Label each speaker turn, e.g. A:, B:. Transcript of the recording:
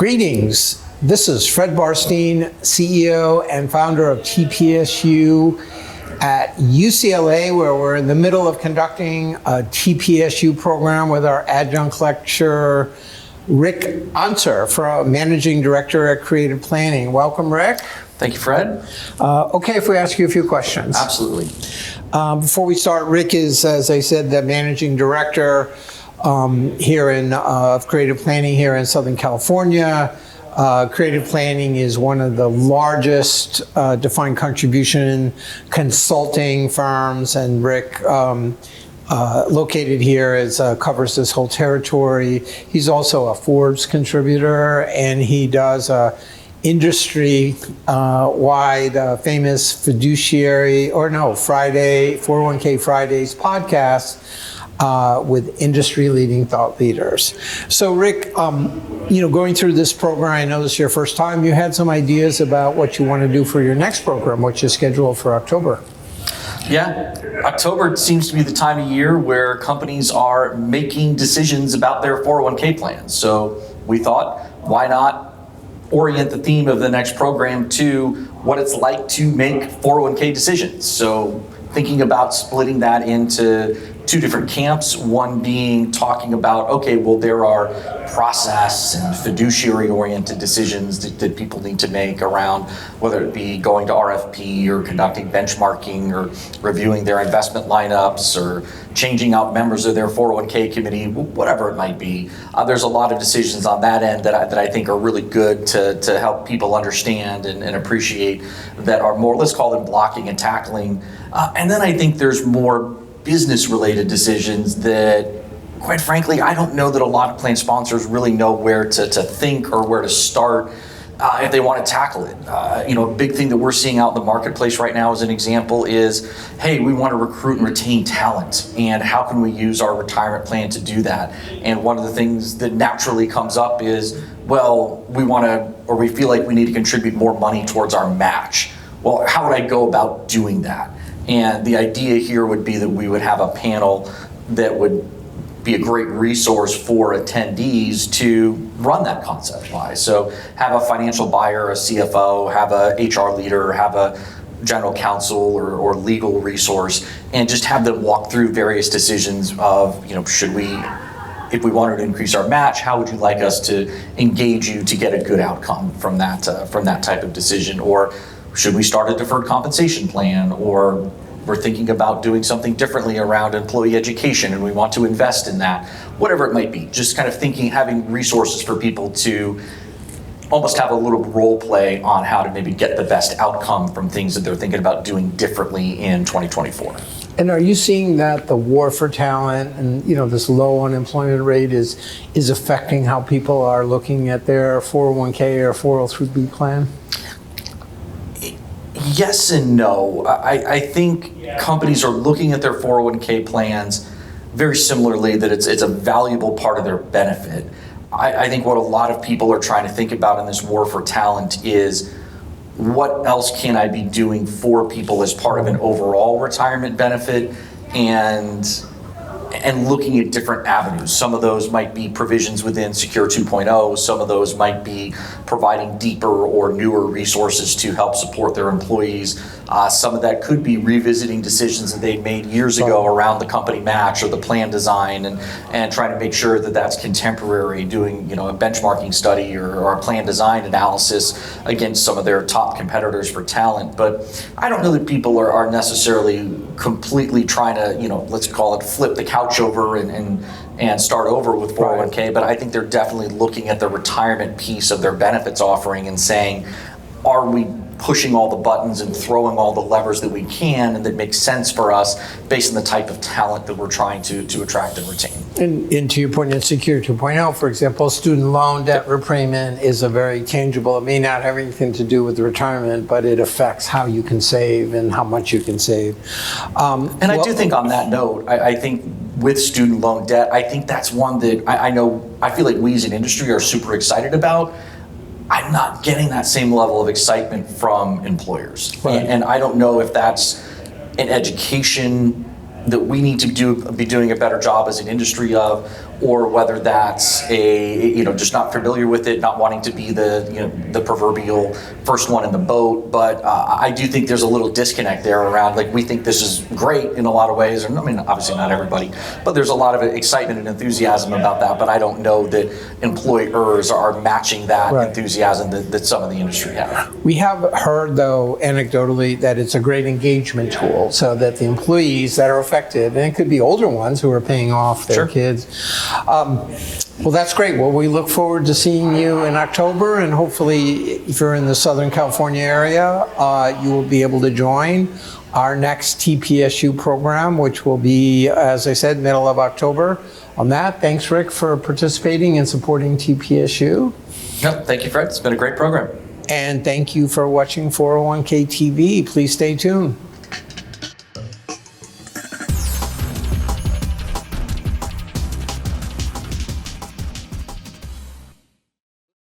A: Greetings. This is Fred Barstein, CEO and founder of TPSU at UCLA, where we're in the middle of conducting a TPSU program with our adjunct lecturer, Rick Unser, Managing Director at Creative Planning. Welcome, Rick.
B: Thank you, Fred.
A: Okay, if we ask you a few questions.
B: Absolutely.
A: Before we start, Rick is, as I said, the Managing Director here of Creative Planning here in Southern California. Creative Planning is one of the largest defined contribution consulting firms, and Rick, located here, covers this whole territory. He's also a Forbes contributor, and he does a industry-wide famous 401k Fridays podcast with industry-leading thought leaders. So Rick, going through this program, I know this is your first time. You had some ideas about what you want to do for your next program, which is scheduled for October.
B: Yeah, October seems to be the time of year where companies are making decisions about their 401k plans. So we thought, why not orient the theme of the next program to what it's like to make 401k decisions. So thinking about splitting that into two different camps, one being talking about, okay, well, there are process and fiduciary-oriented decisions that people need to make around whether it be going to RFP or conducting benchmarking or reviewing their investment lineups or changing out members of their 401k committee, whatever it might be. There's a lot of decisions on that end that I think are really good to help people understand and appreciate that are more, let's call them blocking and tackling. And then I think there's more business-related decisions that, quite frankly, I don't know that a lot of plan sponsors really know where to think or where to start if they want to tackle it. A big thing that we're seeing out in the marketplace right now as an example is, hey, we want to recruit and retain talent, and how can we use our retirement plan to do that? And one of the things that naturally comes up is, well, we feel like we need to contribute more money towards our match. Well, how would I go about doing that? And the idea here would be that we would have a panel that would be a great resource for attendees to run that concept by. So have a financial buyer, a CFO, have a HR leader, have a general counsel or legal resource, and just have them walk through various decisions of, should we, if we wanted to increase our match, how would you like us to engage you to get a good outcome from that type of decision? Or should we start a deferred compensation plan? Or we're thinking about doing something differently around employee education and we want to invest in that. Whatever it might be, just kind of having resources for people to almost have a little role play on how to maybe get the best outcome from things that they're thinking about doing differently in 2024.
A: And are you seeing that the war for talent and this low unemployment rate is affecting how people are looking at their 401k or 403b plan?
B: Yes and no. I think companies are looking at their 401k plans very similarly, that it's a valuable part of their benefit. I think what a lot of people are trying to think about in this war for talent is, what else can I be doing for people as part of an overall retirement benefit, and looking at different avenues. Some of those might be provisions within Secure 2.0. Some of those might be providing deeper or newer resources to help support their employees. Some of that could be revisiting decisions that they made years ago around the company match or the plan design, and trying to make sure that that's contemporary, doing a benchmarking study or a plan design analysis against some of their top competitors for talent. But I don't know that people are necessarily completely trying to, let's call it flip the couch over and start over with 401k, but I think they're definitely looking at the retirement piece of their benefits offering and saying, are we pushing all the buttons and throwing all the levers that we can and that makes sense for us based on the type of talent that we're trying to attract and retain.
A: And to your point, in Secure 2.0, for example, student loan debt repayment is a very tangible, it may not have anything to do with retirement, but it affects how you can save and how much you can save.
B: I do think on that note, I think with student loan debt, I think that's one that I feel like we as an industry are super excited about. I'm not getting that same level of excitement from employers. Right. And I don't know if that's an education that we need to be doing a better job as an industry of, or whether that's just not familiar with it, not wanting to be the proverbial first one in the boat. But I do think there's a little disconnect there around, like, we think this is great in a lot of ways, and I mean, obviously not everybody, but there's a lot of excitement and enthusiasm about that. But I don't know that employers are matching that
A: Right.
B: enthusiasm that some of the industry have.
A: We have heard, though, anecdotally, that it's a great engagement tool so that the employees that are affected, and it could be older ones who are paying off their
B: Sure.
A: kids. Well, that's great. Well, we look forward to seeing you in October, and hopefully, if you're in the Southern California area, you will be able to join our next TPSU program, which will be, as I said, middle of October. On that, thanks, Rick, for participating and supporting TPSU.
B: No, thank you, Fred. It's been a great program.
A: And thank you for watching 401k TV. Please stay tuned.